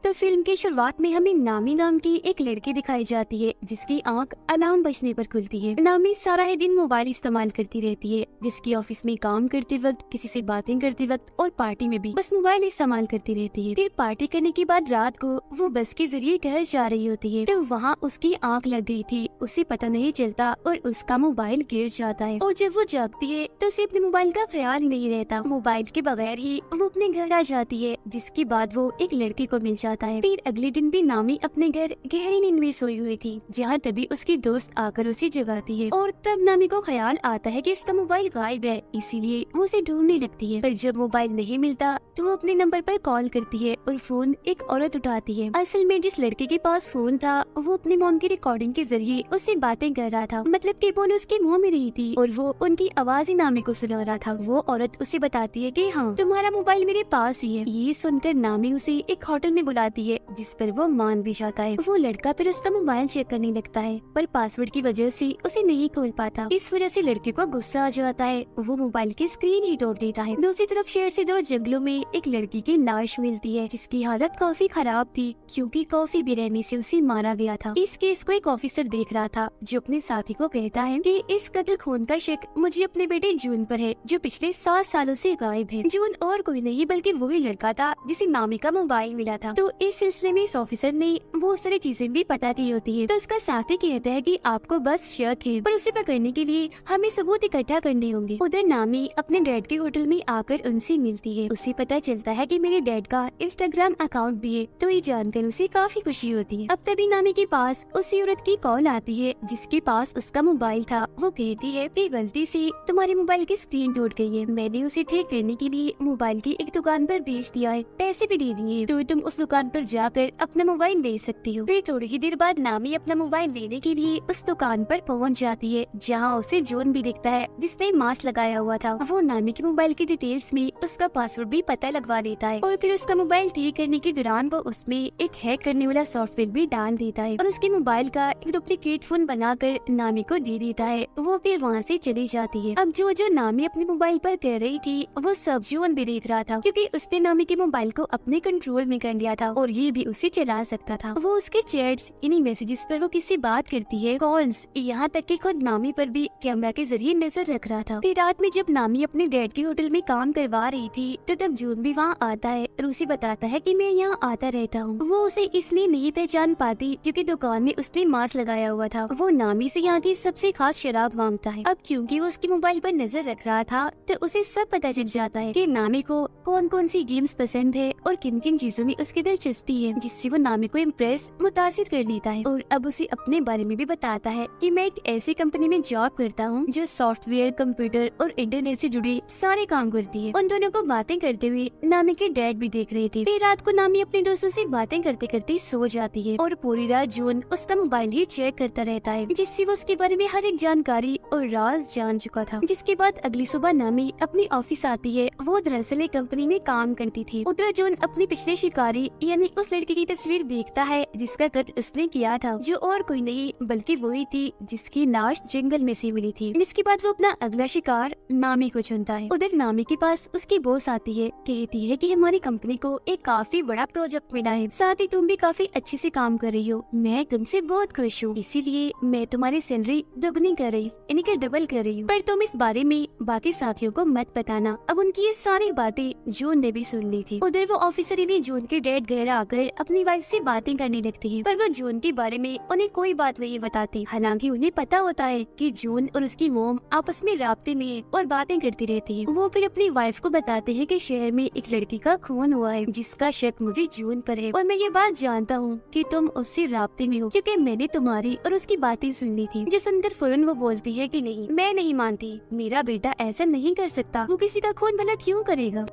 तो फिल्म की शुरुआत में हमें नामी नाम की एक लड़की दिखाई जाती है जिसकी आंख अलार्म बजने पर खुलती है। नामी सारा ही दिन मोबाइल इस्तेमाल करती रहती है, जिसकी ऑफिस में काम करते वक्त, किसी से बातें करते वक्त और पार्टी में भी बस मोबाइल इस्तेमाल करती रहती है। फिर पार्टी करने के बाद रात को वो बस के जरिए घर जा रही होती है, तो वहाँ उसकी आंख लग गई थी, उसे पता नहीं चलता और उसका मोबाइल गिर जाता है। और जब वो जागती है तो उसे अपने मोबाइल का ख्याल नहीं रहता, मोबाइल के बगैर ही वो अपने घर आ जाती है, जिसके बाद वो एक लड़के को मिल जाता है। फिर अगले दिन भी नामी अपने घर गहरी नींद में सोई हुई थी, जहाँ तभी उसकी दोस्त आकर उसे जगाती है और तब नामी को ख्याल आता है कि उसका मोबाइल गायब है, इसीलिए वो उसे ढूंढने लगती है। पर जब मोबाइल नहीं मिलता तो वो अपने नंबर पर कॉल करती है और फोन एक औरत उठाती है। असल में जिस लड़के के पास फोन था वो अपनी मॉम की रिकॉर्डिंग के जरिए उससे बातें कर रहा था, मतलब कि बोल उसके मुंह में रही थी और वो उनकी आवाज ही नामी को सुना रहा था। वो औरत उसे बताती है कि हाँ, तुम्हारा मोबाइल मेरे पास ही है। ये सुनकर नामी उसे एक होटल में बुलाती है, जिस पर वो मान भी जाता है। वो लड़का फिर उसका मोबाइल चेक करने लगता है, पर पासवर्ड की वजह से उसे नहीं खोल पाता। इस वजह से लड़के को गुस्सा आ जाता है, वो मोबाइल की स्क्रीन ही तोड़ देता है। दूसरी तरफ शहर से दूर जंगलों में एक लड़की की लाश मिलती है, जिसकी हालत काफी खराब थी क्योंकि काफी बेरहमी से उसे मारा गया था। इस केस को एक ऑफिसर देख रहा था, जो अपने साथी को कहता है कि इस कत्ल खून का शक मुझे अपने बेटे जून पर है, जो पिछले 7 सालों से गायब है। जून और कोई नहीं बल्कि वही लड़का था जिसे नामी का मोबाइल मिला था। तो इस सिलसिले में इस ऑफिसर ने बहुत सारी चीजें भी पता की होती है। तो उसका साथी कहता है कि आपको बस शक है, पर उसे पकड़ने के लिए हमें सबूत इकट्ठा करने होंगे। उधर नामी अपने डैड के होटल में आकर उनसे मिलती है। उसे पता चलता है कि मेरे डैड का इंस्टाग्राम अकाउंट भी है, तो ये जानकर उसे काफी खुशी होती है। अब तभी नामी के पास उसी औरत की कॉल आती है जिसके पास उसका मोबाइल था। वो कहती है कि गलती से तुम्हारे मोबाइल की स्क्रीन टूट गई है, मैंने उसे ठीक करने के लिए मोबाइल की एक दुकान पर भेज दिया है, पैसे भी दे दिए, तो तुम उस दुकान पर जाकर अपना मोबाइल ले सकती हो। फिर थोड़ी ही देर बाद नामी अपना मोबाइल लेने के लिए उस दुकान पर पहुंच जाती है, जहां उसे जॉन भी दिखता है जिसने मास्क लगाया हुआ था। वो नामी के मोबाइल की डिटेल्स में उसका पासवर्ड भी पता लगवा देता है और फिर उसका मोबाइल ठीक करने के दौरान वो उसमें एक हैक करने वाला सॉफ्टवेयर भी डाल देता है और उसके मोबाइल का एक डुप्लीकेट फोन बनाकर नामी को दे देता है। वो फिर वहाँ से चली जाती है। अब जो नामी अपने मोबाइल पर कह रही थी वो सब जॉन भी देख रहा था, क्योंकि उसने नामी के मोबाइल को अपने कंट्रोल में कर लिया था और ये भी उसे चला सकता था। वो उसके चैट्स, इन्हीं मैसेजेस पर वो किससे बात करती है, कॉल्स, यहाँ तक कि खुद नामी पर भी कैमरा के जरिए नजर रख रहा था। फिर रात में जब नामी अपने डैड के होटल में काम करवा रही थी तो तब जॉन भी वहाँ आता है और उसे बताता है कि मैं यहाँ आता रहता हूँ। वो उसे इसलिए नहीं पहचान पाती क्योंकि दुकान में उसने मास्क लगाया हुआ था। वो नामी से यहाँ की सबसे खास शराब मांगता है। अब क्योंकि वो उसके मोबाइल पर नजर रख रहा था तो उसे सब पता चल जाता है कि नामी को कौन कौन सी गेम्स पसंद है और किन किन चीजों में उसकी दिलचस्पी है, जिससे वो नामी को इम्प्रेस, मुतासिर कर लेता है। और अब उसे अपने बारे में भी बताता है कि मैं एक ऐसी कंपनी में जॉब करता हूँ जो सॉफ्टवेयर, कंप्यूटर और इंटरनेट से जुड़े सारे काम करती है। उन दोनों को बातें करते हुए नामी के डैड भी देख रहे थे। फिर रात को नामी अपने दोस्तों से बातें करते करते सो जाती है और पूरी रात जॉन उसका मोबाइल ही चेक करता रहता है, जिससे वो उसके बारे में हर एक जानकारी और राज जान चुका था। जिसके बाद अगली सुबह नामी अपनी ऑफिस आती है। वो दरअसल एक कंपनी में काम करती थी। उधर जॉन अपनी पिछले शिकारी यानी उस लड़की की तस्वीर देखता है जिसका कत्ल उसने किया था, जो और कोई नहीं बल्कि वही थी जिसकी लाश जंगल में से मिली थी। जिसके बाद वो अपना अगला शिकार नामी को चुनता है। उधर नामी के पास उसकी बॉस आती है, कहती है कि हमारी कंपनी को एक काफी बड़ा प्रोजेक्ट मिला है, साथ ही तुम भी काफी अच्छे से काम कर रही हो, मैं तुमसे बहुत खुश हूँ, इसीलिए मैं तुम्हारी सैलरी दोगुनी कर रही हूँ, यानी कि डबल कर रही हूँ, पर तुम इस बारे में बाकी साथियों को मत बताना। अब उनकी ये सारी बातें जून ने भी सुन ली थी। उधर वो ऑफिसर यानी जून के डैड घर आकर अपनी वाइफ से बातें करने लगती है, पर वो जून के बारे में उन्हें कोई बात नहीं बताती। हालांकि उन्हें पता होता है कि जून और उसकी मोम आपस में राब्ते में है और बातें करती रहती है। वो फिर अपनी वाइफ को बताते हैं कि शहर में एक लड़की का खून हुआ है जिसका शक मुझे जून पर है और मैं ये बात जानता हूँ कि तुम उससे राब्ते में हो, क्योंकि मैंने तुम्हारी और उसकी बातें सुन ली थी। जो सुनकर फौरन वो बोलती है कि नहीं, मैं नहीं मानती, मेरा बेटा ऐसा नहीं कर सकता, वो किसी का खून भला क्यों करेगा।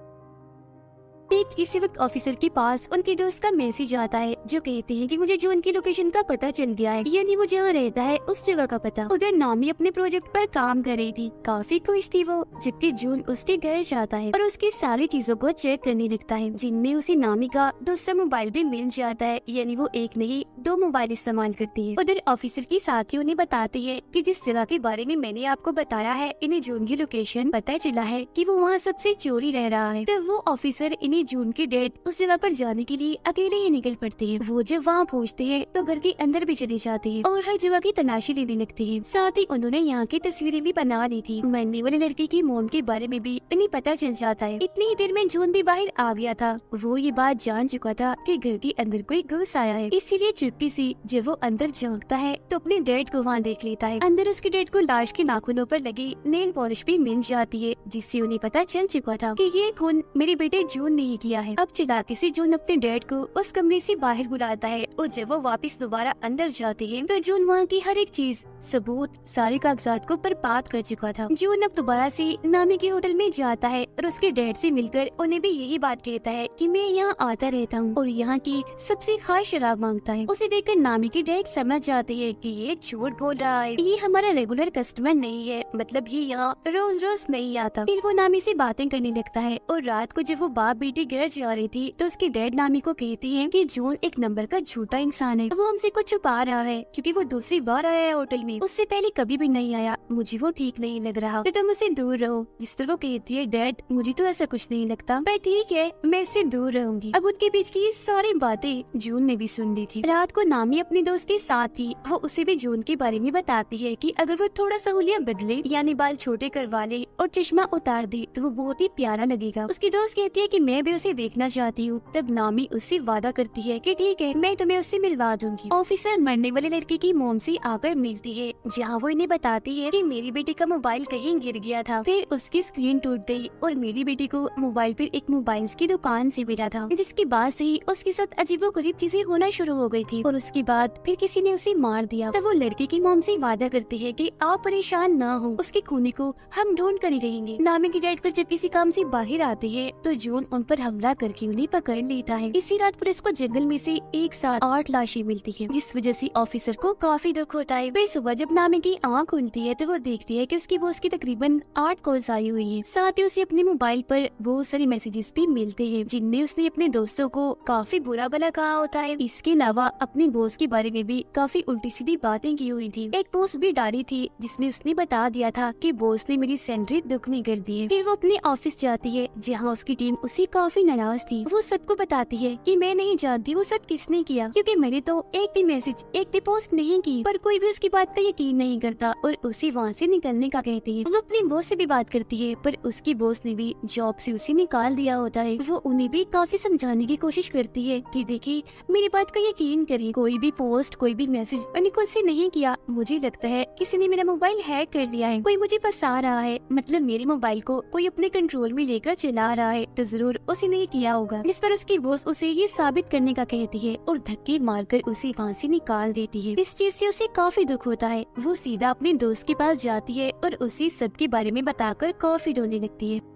ठीक इसी वक्त ऑफिसर के पास उनके दोस्त का मैसेज आता है जो कहते हैं कि मुझे जॉन की लोकेशन का पता चल गया है, यानी वो जहाँ रहता है उस जगह का पता। उधर नामी अपने प्रोजेक्ट पर काम कर रही थी, काफी खुश थी वो, जबकि जॉन उसके घर जाता है और उसकी सारी चीजों को चेक करने लगता है, जिनमें उसे नामी का दूसरा मोबाइल भी मिल जाता है, यानी वो एक नहीं 2 मोबाइल इस्तेमाल करती है। उधर ऑफिसर की साथी उन्हें बताती है कि जिस जगह के बारे में मैंने आपको बताया है, इन्हें जॉन की लोकेशन पता चला है कि वो वहाँ सबसे चोरी रह रहा है। तो वो ऑफिसर इन्हें नामी जून के डैड उस जगह पर जाने के लिए अकेले ही निकल पड़ते हैं। वो जब वहाँ पहुँचते हैं तो घर के अंदर भी चले जाते हैं और हर जगह की तलाशी लेने लगते हैं। साथ ही उन्होंने यहाँ की तस्वीरें भी बना ली थी। मरने वाले लड़के की मोम के बारे में भी उन्हें पता चल जाता है। इतनी ही देर में जून भी बाहर आ गया था। वो ये बात जान चुका था कि घर के अंदर कोई घुस आया है, इसीलिए चुपके से जब वो अंदर झांकता है तो अपने डैड को वहाँ देख लेता है। अंदर उसके डैड को लाश के नाखूनों पर लगी नेल पॉलिश भी मिल जाती है, जिससे उन्हें पता चल चुका था कि ये खून मेरे बेटे जून ने ही किया है। अब चालाकी से जून अपने डैड को उस कमरे से बाहर बुलाता है और जब वो वापस दोबारा अंदर जाते हैं तो जून वहाँ की हर एक चीज, सबूत, सारे कागजात को बर्बाद कर चुका था। जून अब दोबारा से नामी के होटल में जाता है और उसके डैड से मिलकर उन्हें भी यही बात कहता है कि मैं यहाँ आता रहता हूँ और यहाँ की सबसे खास शराब मांगता है। उसे देखकर नामी के डैड समझ जाते हैं कि ये झूठ बोल रहा है, ये हमारा रेगुलर कस्टमर नहीं है, मतलब ये यहाँ रोज रोज नहीं आता। फिर वो नामी से बातें करने लगता है और रात को जब वो बाप बेटी घर जा रही थी तो उसके डैड नामी को कहती है कि जून एक नंबर का झूठा इंसान है, वो हमसे कुछ छुपा रहा है क्योंकि वो दूसरी बार आया है होटल में, उससे पहले कभी भी नहीं आया, मुझे वो ठीक नहीं लग रहा, तो तुम उससे दूर रहो। जिस पर वो कहती है डैड मुझे तो ऐसा कुछ नहीं लगता, पर ठीक है मैं इससे दूर रहूंगी। अब उनके बीच की ये सारी बातें जून ने भी सुन ली थी। रात को नामी अपने दोस्त के साथ थी, वो उसे भी जून के बारे में बताती है कि अगर वो थोड़ा सा हुलिया बदले यानी बाल छोटे करवा ले और चश्मा उतार दे तो वो बहुत ही प्यारा लगेगा। उसकी दोस्त कहती है कि मैं भी उसे देखना चाहती हूँ। तब नामी उससे वादा करती है कि ठीक है मैं तुम्हें उससे मिलवा दूंगी। ऑफिसर मरने वाले लड़के की मोम से आकर मिलती है, जहाँ वो इन्हें बताती है कि मेरी बेटी का मोबाइल कहीं गिर गया था, फिर उसकी स्क्रीन टूट गई और मेरी बेटी को मोबाइल पर एक मोबाइल की दुकान से मिला था, जिसके बाद से ही उसके साथ अजीबोगरीब चीजें होना शुरू हो गई थी और उसके बाद फिर किसी ने उसे मार दिया। तब वो लड़के की मोम से वादा करती है कि आप परेशान ना हो, उसके खूनी को हम ढूंढ कर ही रहेंगे। नामी की डैड पर जब किसी काम से बाहर आते हैं तो जून उन पर हमला करके उन्हें पकड़ लेता है। इसी रात पुलिस को जंगल में से एक साथ 8 लाशें मिलती है, जिस वजह से ऑफिसर को काफी दुख होता है। फिर सुबह जब नामी की आँख खुलती है तो वो देखती है कि उसकी बॉस की तकरीबन 8 कॉल्स आई हुई है। साथ ही उसे अपने मोबाइल पर बहुत सारे मैसेजेस भी मिलते हैं, जिनमें उसने अपने दोस्तों को काफी बुरा भला कहा होता है। इसके अलावा अपने बॉस के बारे में भी काफी उल्टी सीधी बातें की हुई थी। एक पोस्ट भी डाली थी जिसमें उसने बता दिया था कि बॉस ने मेरी सैलरी दुगनी कर दी है। फिर वो अपने ऑफिस जाती है, जहाँ उसकी टीम उसे काफी नाराज थी। वो सबको बताती है कि मैं नहीं जानती वो सब किसने किया, क्योंकि मैंने तो एक भी मैसेज, एक भी पोस्ट नहीं की, पर कोई भी उसकी बात का यकीन नहीं करता और उसे वहाँ से निकलने का कहती है। वो अपनी बॉस से भी बात करती है, पर उसकी बॉस ने भी जॉब से उसे निकाल दिया होता है। वो उन्हें भी काफी समझाने की कोशिश करती है कि देखिए मेरी बात का यकीन करें, कोई भी पोस्ट, कोई भी मैसेज मैंने खुद से नहीं किया, मुझे लगता है किसी ने मेरा मोबाइल हैक कर लिया है, कोई मुझे फंसा रहा है, मतलब मेरे मोबाइल को कोई अपने कंट्रोल में लेकर चला रहा है, तो जरूर उसे नहीं किया होगा। जिस पर उसकी बॉस उसे ये साबित करने का कहती है और धक्के मारकर उसे वहाँ से निकाल देती है। इस चीज से उसे काफी दुख होता है। वो सीधा अपने दोस्त के पास जाती है और उसे सबके बारे में बताकर काफी रोने लगती है।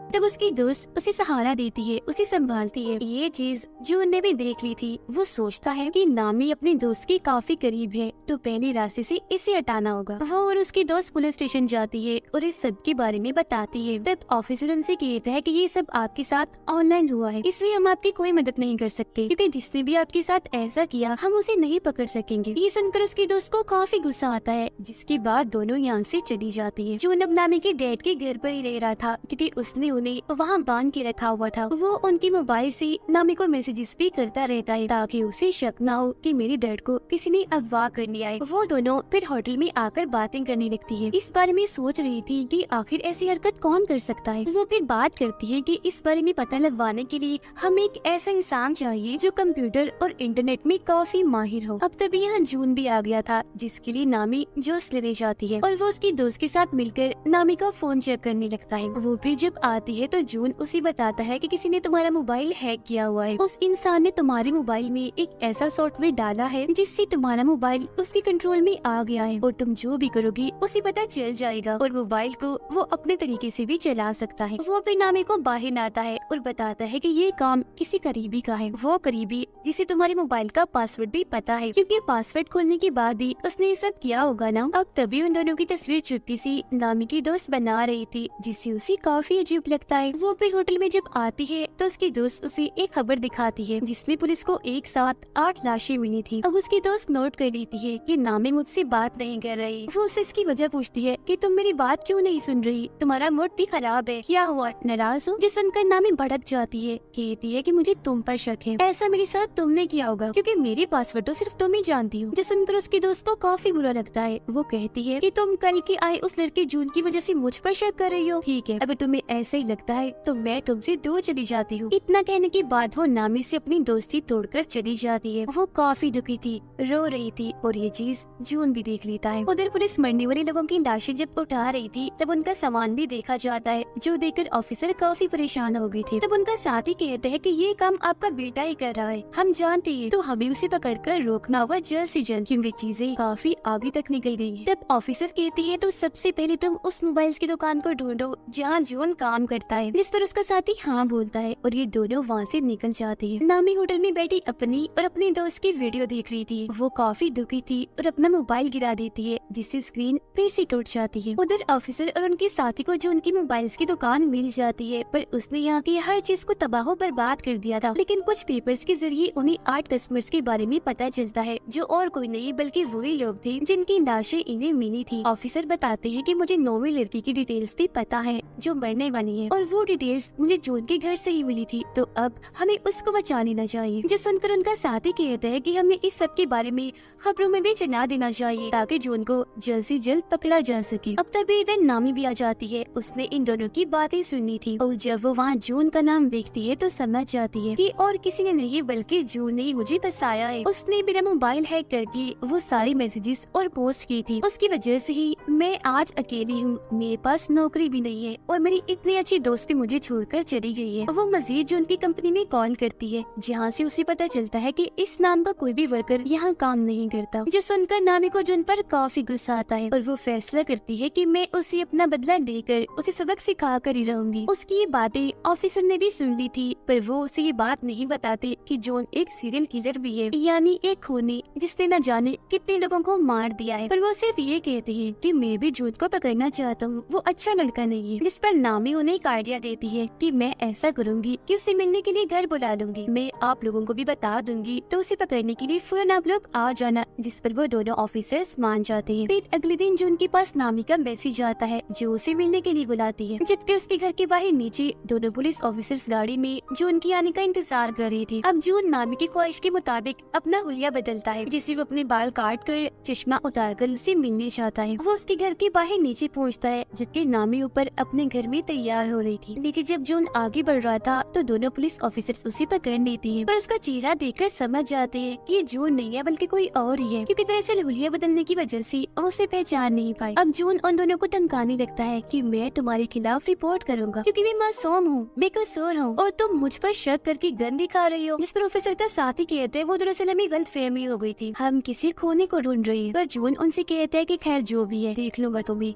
तब उसकी दोस्त उसे सहारा देती है, उसे संभालती है। ये चीज जून ने भी देख ली थी। वो सोचता है कि नामी अपने दोस्त के काफी करीब है, तो पहले रास्ते से इसे हटाना होगा। वो और उसकी दोस्त पुलिस स्टेशन जाती है और इस सब के बारे में बताती है। तब ऑफिसर उनसे कहता है कि ये सब आपके साथ ऑनलाइन हुआ है, इसलिए हम आपकी कोई मदद नहीं कर सकते, क्योंकि जिसने भी आपके साथ ऐसा किया हम उसे नहीं पकड़ सकेंगे। ये सुनकर उसकी दोस्त को काफी गुस्सा आता है, जिसके बाद दोनों यहाँ से चली जाती है। जून अब नामी के डैड के घर पर ही रह रहा था, क्योंकि उसने उन्हें वहाँ बांध के रखा हुआ था। वो उनकी मोबाइल से नामी को मैसेजेस भी करता रहता है, ताकि उसे शक ना हो कि मेरे डैड को किसी ने अगवा कर लिया है। वो दोनों फिर होटल में आकर बातें करने लगती है। इस बारे में सोच रही थी कि आखिर ऐसी हरकत कौन कर सकता है। वो फिर बात करती है कि इस बारे में पता लगवाने के लिए हमें एक ऐसा इंसान चाहिए जो कंप्यूटर और इंटरनेट में काफी माहिर हो। अब तभी यहाँ जून भी आ गया था, जिसके लिए नामी जूस लेने जाती है और वो उसकी दोस्त के साथ मिलकर नामी का फोन चेक करने लगता है। वो फिर जब आती है तो जून उसे बताता है कि किसी ने तुम्हारा मोबाइल हैक किया हुआ है। उस इंसान ने तुम्हारे मोबाइल में एक ऐसा सॉफ्टवेयर डाला है जिससे तुम्हारा मोबाइल उसके कंट्रोल में आ गया है और तुम जो भी करोगी उसे पता चल जाएगा और मोबाइल को वो अपने तरीके से भी चला सकता है। वो फिर नामी को बाहर लाता है और बताता है कि ये काम किसी करीबी का है, वो करीबी जिसे तुम्हारे मोबाइल का पासवर्ड भी पता है, क्योंकि पासवर्ड खोलने के बाद ही उसने ये सब किया होगा ना। अब तभी उन दोनों की तस्वीर चुपके से नामी की दोस्त बना रही थी, जिससे उसे काफी अजीब लगता है। वो फिर होटल में जब आती है तो उसकी दोस्त उसे एक खबर दिखाती है जिसमें पुलिस को एक साथ 8 लाशें मिली थी। अब उसकी दोस्त नोट कर लेती है कि नामी मुझसे बात नहीं कर रही। वो उससे इसकी वजह पूछती है कि तुम मेरी बात क्यों नहीं सुन रही, तुम्हारा मूड भी खराब है, क्या हुआ, नाराज हो? जो सुनकर नामी भड़क जाती है, कहती है कि मुझे तुम पर शक है, ऐसा मेरे साथ तुमने किया होगा क्योंकि मेरी पासवर्ड तो सिर्फ तुम ही जानती हो। जो सुनकर उसकी दोस्त को काफी बुरा लगता है। वो कहती है कि तुम कल के आए उस लड़के जून की वजह से मुझ पर शक कर रही हो। ठीक है, अगर तुम्हें ऐसा ही लगता है तो मैं तुमसे दूर चली जाती हूँ। इतना कहने के बाद वो नामी से अपनी दोस्ती तोड़कर चली जाती है। वो काफी दुखी थी, रो रही थी और ये चीज जून भी देख लेता है। उधर पुलिस मरने वाले लोगों की लाशें जब उठा रही थी तब उनका सामान भी देखा जाता है, जो देखकर ऑफिसर काफी परेशान हो गए थे। तब उनका साथी कहते हैं कि ये काम आपका बेटा ही कर रहा है, हम जानते हैं, तो हमें उसे पकड़कर रोकना होगा जल्द से जल्द क्योंकि चीजें काफी आगे तक निकल गई हैं। तब ऑफिसर कहती है तो सबसे पहले तुम उस मोबाइल की दुकान को ढूंढो जहाँ जून काम करता है, जिस पर उसका साथी हाँ बोलता है और ये दोनों वहाँ से निकल जाते हैं। नामी होटल में बैठी अपनी और अपने दोस्त की वीडियो देख रही थी। वो काफी दुखी थी और अपना मोबाइल गिरा देती है जिससे स्क्रीन फिर से टूट जाती है। उधर ऑफिसर और उनके साथी को जो उनकी मोबाइल्स की दुकान मिल जाती है, पर उसने यहाँ की हर चीज को तबाह बर्बाद कर दिया था। लेकिन कुछ पेपर्स के जरिए उन्हें 8 कस्टमर्स के बारे में पता चलता है जो और कोई नहीं बल्कि वही लोग थे जिनकी लाशें इन्हें मिली थी। ऑफिसर बताते हैं कि मुझे 9वीं लड़की की डिटेल्स भी पता है जो मरने वाली है और वो डिटेल्स मुझे जून के घर से ही मिली थी, तो अब हमें उसको बचा लेना चाहिए। जो सुनकर उनका साथी कहता है कि हमें इस सब के बारे में खबरों में भी चला देना चाहिए ताकि जून को जल्द से जल्द पकड़ा जा सके। अब तभी इधर नामी भी आ जाती है। उसने इन दोनों की बातें सुनी थी और जब वो वहाँ जून का नाम देखती है तो समझ जाती है कि और किसी ने नहीं बल्कि जून ने ही मुझे फंसाया है। उसने मेरा मोबाइल हैक करके वो सारी मैसेजेस और पोस्ट की थी, उसकी वजह से ही मैं आज अकेली हूँ, मेरे पास नौकरी भी नहीं है और मेरी इतनी अच्छी दोस्त भी मुझे छोड़कर चली गई है। वो मजीद जून की कंपनी में कॉल करती है जहाँ से उसे पता चलता है कि इस नाम का कोई भी वर्कर यहाँ काम नहीं करता। जो सुनकर नामी को जून पर काफी गुस्सा आता है और वो फैसला करती है कि मैं उसे अपना बदला लेकर उसे सबक सिखा कर ही रहूंगी। उसकी ये बातें ऑफिसर ने भी सुन ली थी, पर वो उसे ये बात नहीं बताते कि जून एक सीरियल किलर भी है, यानी एक खूनी जिसने न जाने कितने लोगों को मार दिया है। पर वो सिर्फ ये कहते हैं कि मैं भी जून को पकड़ना चाहता हूँ, वो अच्छा लड़का नहीं है। जिस पर नामी उन्हें एक आइडिया देती है कि मैं ऐसा करूंगी कि उसे मिलने के लिए घर बुला लूंगी, मैं आप लोगों को भी बता दूंगी, तो उसे पकड़ने के लिए फौरन आप लोग आ जाना। जिस पर वो दोनों ऑफिसर्स मान जाते हैं। फिर अगले दिन जून के पास नामी का मैसेज आता है जो उसे मिलने के लिए बुलाती है, जबकि उसके घर के बाहर नीचे दोनों पुलिस ऑफिसर्स गाड़ी में जून की आने का इंतजार कर रहे थे। अब जून नामी की ख्वाहिश के मुताबिक अपना हुलिया बदलता है, जिसे वो अपने बाल काट कर चश्मा उतार कर उसे मिलने चाहता है। वो उसके घर के बाहर नीचे पहुँचता है जबकि नामी ऊपर अपने घर में तैयार हो रही थी। नीचे जब जून आगे बढ़ रहा था तो दोनों पुलिस ऑफिसर्स उसे पकड़ लेती हैं, पर उसका चेहरा देखकर समझ जाते हैं कि ये जून नहीं है बल्कि कोई और ही है, क्योंकि दरअसल हुलिया बदलने की वजह से वो उसे पहचान नहीं पाई। अब जून उन दोनों को धमकाने लगता है कि मैं तुम्हारे खिलाफ रिपोर्ट करूंगा क्योंकि मैं मासूम हूँ, बेकसूर हूँ और तुम मुझ पर शक करके गन दिखा रही हो। जिस पर ऑफिसर का साथी कहते हैं वो दरअसल हमें गलतफहमी हो गई थी, हम किसी खूनी को ढूंढ रहे हैं। पर जून उनसे कहता है कि खैर जो भी है देख लूंगा तुम्हें।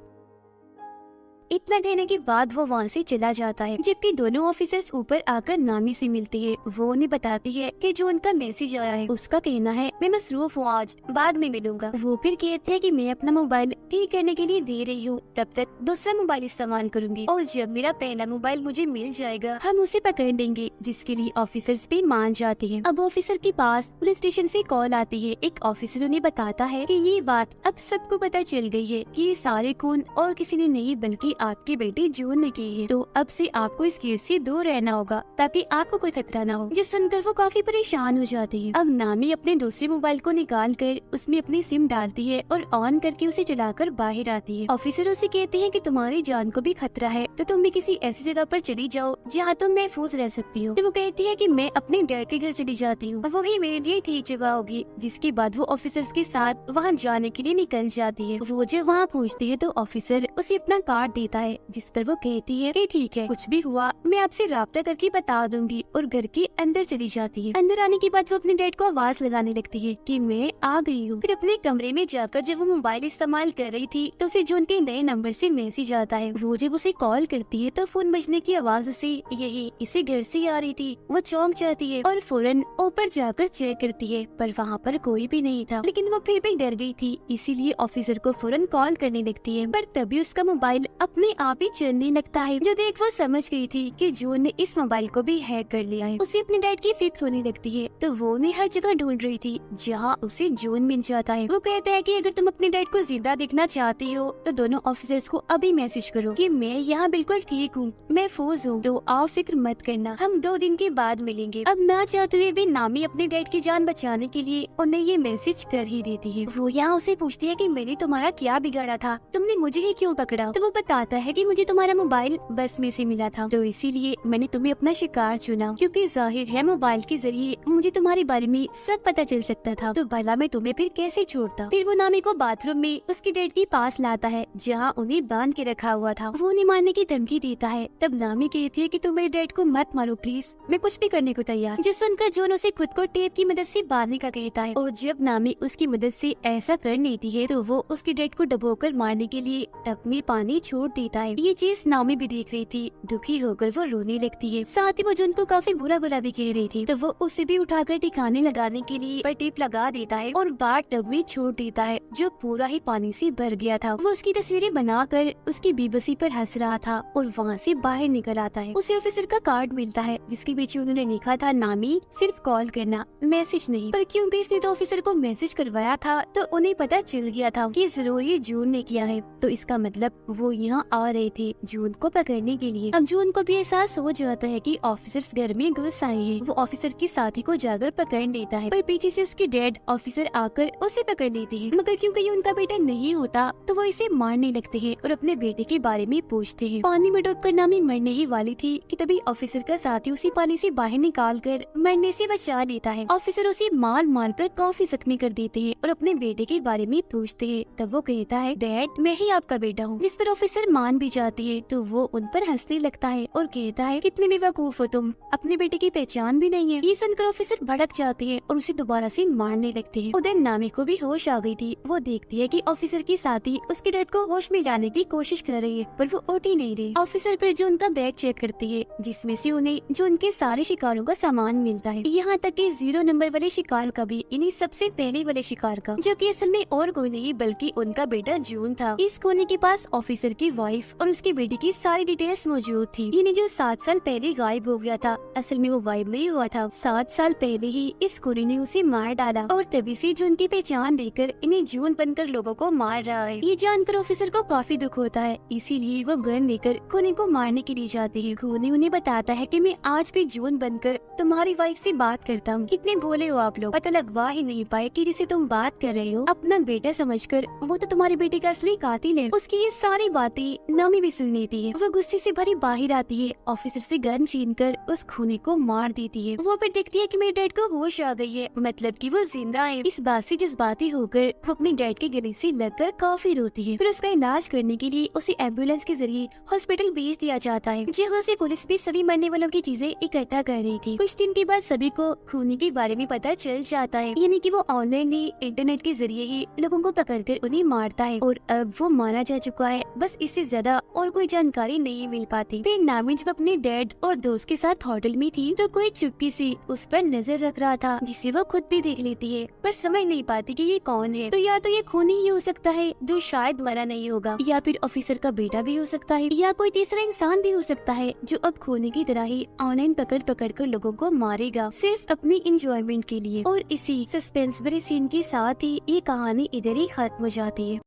इतना कहने के बाद वो वहाँ से चला जाता है, जबकि दोनों ऑफिसर्स ऊपर आकर नामी से मिलते हैं। वो उन्हें बताती है कि जो उनका मैसेज आया है उसका कहना है मैं मसरूफ हूँ, आज बाद में मिलूंगा। वो फिर कहते हैं कि मैं अपना मोबाइल ठीक करने के लिए दे रही हूँ, तब तक दूसरा मोबाइल इस्तेमाल करूंगी और जब मेरा पहला मोबाइल मुझे मिल जाएगा हम उसे पकड़ लेंगे, जिसके लिए ऑफिसर्स भी मान जाते हैं। अब ऑफिसर के पास पुलिस स्टेशन से कॉल आती है। एक ऑफिसर उन्हें बताता है कि ये बात अब सबको पता चल गई है कि ये सारे खून और किसी ने नहीं बल्कि आपकी बेटी जून ने की है, तो अब से आपको इस केस से दूर रहना होगा ताकि आपको कोई खतरा ना हो। जो सुनकर वो काफी परेशान हो जाती है। अब नामी अपने दूसरे मोबाइल को निकाल कर उसमें अपनी सिम डालती है और ऑन करके उसे चलाकर बाहर आती है। ऑफिसर उसे कहते हैं कि तुम्हारी जान को भी खतरा है तो तुम भी किसी ऐसी जगह पर चली जाओ जहाँ तुम महफूज रह सकती हो। तो वो कहती है कि मैं अपने डैड के घर चली जाती हूँ, वही मेरे लिए ठीक जगह होगी। जिसके बाद वो ऑफिसर्स के साथ वहाँ जाने के लिए निकल जाती है। वो जब वहाँ पहुँचती है तो ऑफिसर उसे अपना कार्ड देता है, जिस पर वो कहती है कि ठीक है कुछ भी हुआ मैं आपसे राब्ता करके बता दूंगी, और घर के अंदर चली जाती है। अंदर आने के बाद वो अपने डैड को आवाज लगाने लगती है कि मैं आ गई हूँ। फिर अपने कमरे में जाकर जब वो मोबाइल इस्तेमाल कर रही थी तो उसे जून के नए नंबर से मैसेज आता है। वो जब उसे कॉल करती है तो फोन बजने की आवाज उसे यही इसे घर से आ रही थी। वो चौंक जाती है और फौरन ऊपर जाकर चेक करती है, पर वहाँ पर कोई भी नहीं था। लेकिन वो फिर भी डर गई थी, इसीलिए ऑफिसर को फौरन कॉल करने लगती है। पर तभी उसका मोबाइल अपने अपने आप ही चलने लगता है। जो देख वो समझ गई थी कि जून ने इस मोबाइल को भी हैक कर लिया है। उसे अपने डैड की फिक्र होने लगती है, तो वो उन्हें हर जगह ढूंढ रही थी जहाँ उसे जून मिल जाता है। वो कहता है कि अगर तुम अपने डैड को जिंदा देखना चाहती हो तो दोनों ऑफिसर्स को अभी मैसेज करो कि मैं यहाँ बिल्कुल ठीक हूँ, महफूज हूँ, तो आप फिक्र मत करना, हम 2 दिन के बाद मिलेंगे। अब ना चाहते हुए भी नामी अपने डैड की जान बचाने के लिए उन्हें ये मैसेज कर ही देती है। वो यहाँ उसे पूछती है कि मैंने तुम्हारा क्या बिगाड़ा था, तुमने मुझे ही क्यों पकड़ा? तो वो बताता है कि मुझे तुम्हारा मोबाइल बस में से मिला था, तो इसीलिए मैंने तुम्हें अपना शिकार चुना, क्योंकि जाहिर है मोबाइल के जरिए मुझे तुम्हारे बारे में सब पता चल सकता था, तो भला मैं तुम्हें फिर कैसे छोड़ता। फिर वो नामी को बाथरूम में उसके डैड के पास लाता है जहाँ उन्हें बांध के रखा हुआ था। वो उन्हें मारने की धमकी देता है। तब नामी कहती है कि तुम मेरे डैड को मत मारो प्लीज, मैं कुछ भी करने को तैयार। जो सुनकर जॉन उसे खुद को टेप की मदद से बांधने का कहता है, और जब नामी उसकी मदद से ऐसा कर लेती है तो वो उसके डैड को डुबोकर मारने के लिए टब में पानी छोड़ देता है। ये चीज नामी भी देख रही थी। दुखी होकर वो रोने लगती है। साथ ही वो जॉन को काफी बुरा बुरा भी कह रही थी, तो वो उसे भी उठाकर ठिकाने लगाने के लिए पर टेप लगा देता है और बार टब में छोड़ देता है जो पूरा ही पानी से भर गया था। वो उसकी तस्वीरें बनाकर उसकी बेबसी पर हंस रहा था और वहाँ से बाहर निकल आता है। उसे ऑफिसर का कार्ड मिलता है जिसके पीछे उन्होंने लिखा था नामी सिर्फ कॉल करना, मैसेज नहीं। पर क्योंकि इसने तो ऑफिसर को मैसेज करवाया था तो उन्हें पता चल गया था कि जरूर ये जून ने किया है, तो इसका मतलब वो यहाँ आ रहे थे जून को पकड़ने के लिए। अब जून को भी एहसास हो जाता है कि ऑफिसर्स घर में घुस आए हैं। वो ऑफिसर के साथी को जाकर पकड़ लेता है, पर पीछे से उसकी डैड ऑफिसर आकर उसे पकड़ लेती है। मगर क्योंकि ये उनका बेटा नहीं होता तो वो इसे मारने लगते हैं और अपने बेटे के बारे में पूछते हैं। पानी में डूबकर नामी मरने ही वाली थी कि तभी ऑफिसर का साथी उसी पानी से बाहर निकाल कर मरने से बचा लेता है। ऑफिसर उसे मार मार कर काफी जख्मी कर देते हैं और अपने बेटे के बारे में पूछते हैं। तब वो कहता है डैड मैं ही आपका बेटा हूँ, जिस पर ऑफिसर मान भी जाती है। तो वो उन पर हंसने लगता है और कहता है कितने बेवकूफ हो तुम, अपने बेटे की पहचान भी नहीं है। ये सुनकर ऑफिसर भड़क जाते हैं और उसे दोबारा से मारने लगते हैं। उधर नामी को भी होश आ गई थी। वो देखती है कि ऑफिसर की साथी उसके डैड को होश में लाने की कोशिश कर रही है, पर वो उठ ही नहीं रही। ऑफिसर फिर जो उनका बैग चेक करती है जिसमें से उन्हें जो उनके सारे शिकारों का सामान मिलता है, यहाँ तक कि 0 नंबर वाले शिकार का भी, इन्हीं सबसे पहले वाले शिकार का, जो कि असल में और कोई नहीं बल्कि उनका बेटा जून था। इस कोने के पास ऑफिसर की वाइफ और उसके बेटे की सारी डिटेल्स मौजूद थी। इन्हें जो 7 साल पहले गायब हो गया था, असल में वो गायब नहीं हुआ था, 7 साल पहले ही इस कोने ने उसे मार डाला और तभी से जून की पहचान लेकर इन्हें जून बनकर लोगों को मार रहा है। ये जानकर ऑफिसर को काफी दुख होता है, इसीलिए वो गन लेकर खूनी को मारने के लिए जाती है। खूनी उन्हें बताता है कि मैं आज भी जून बनकर तुम्हारी वाइफ से बात करता हूँ। कितने भोले हो आप लोग, पता लगवा ही नहीं पाए कि जिसे तुम बात कर रहे हो अपना बेटा समझकर, वो तो तुम्हारे बेटे का असली कातिल है। उसकी ये सारी बातें नामी भी सुन लेती है। वो गुस्से से भरी बाहर आती है, ऑफिसर से गन छीनकर उस खूनी को मार देती है। वो फिर देखती है कि मेरे डैड को होश आ गई है, मतलब कि वो जिंदा है। इस बात से जज्बाती होकर वो अपने डैड के गले से लगकर काफी रोती है। फिर उसका इलाज करने के लिए उसे एम्बुलेंस के जरिए हॉस्पिटल भेज दिया जाता है, जहाँ से पुलिस भी सभी मरने वालों की चीजें इकट्ठा कर रही थी। कुछ दिन के बाद सभी को खूनी के बारे में पता चल जाता है, यानी कि वो ऑनलाइन ही इंटरनेट के जरिए ही लोगों को पकड़कर उन्हें मारता है और अब वो मारा जा चुका है। बस इससे ज्यादा और कोई जानकारी नहीं मिल पाती। फिर नामी जब अपने डैड और दोस्त के साथ होटल में थी तो कोई चुप्पी से उस पर नजर रख रहा था, जिसे वो खुद भी देख लेती है, पर समझ नहीं पाती कि ये कौन है। तो या तो ये खूनी ही हो सकता है जो शायद मरा नहीं होगा, या फिर ऑफिसर का बेटा भी हो सकता है, या कोई तीसरा इंसान भी हो सकता है जो अब खूनी की तरह ही ऑनलाइन पकड़ पकड़ कर लोगों को मारेगा सिर्फ अपनी इंजॉयमेंट के लिए। और इसी सस्पेंस भरे सीन के साथ ही ये कहानी इधर ही खत्म हो जाती है।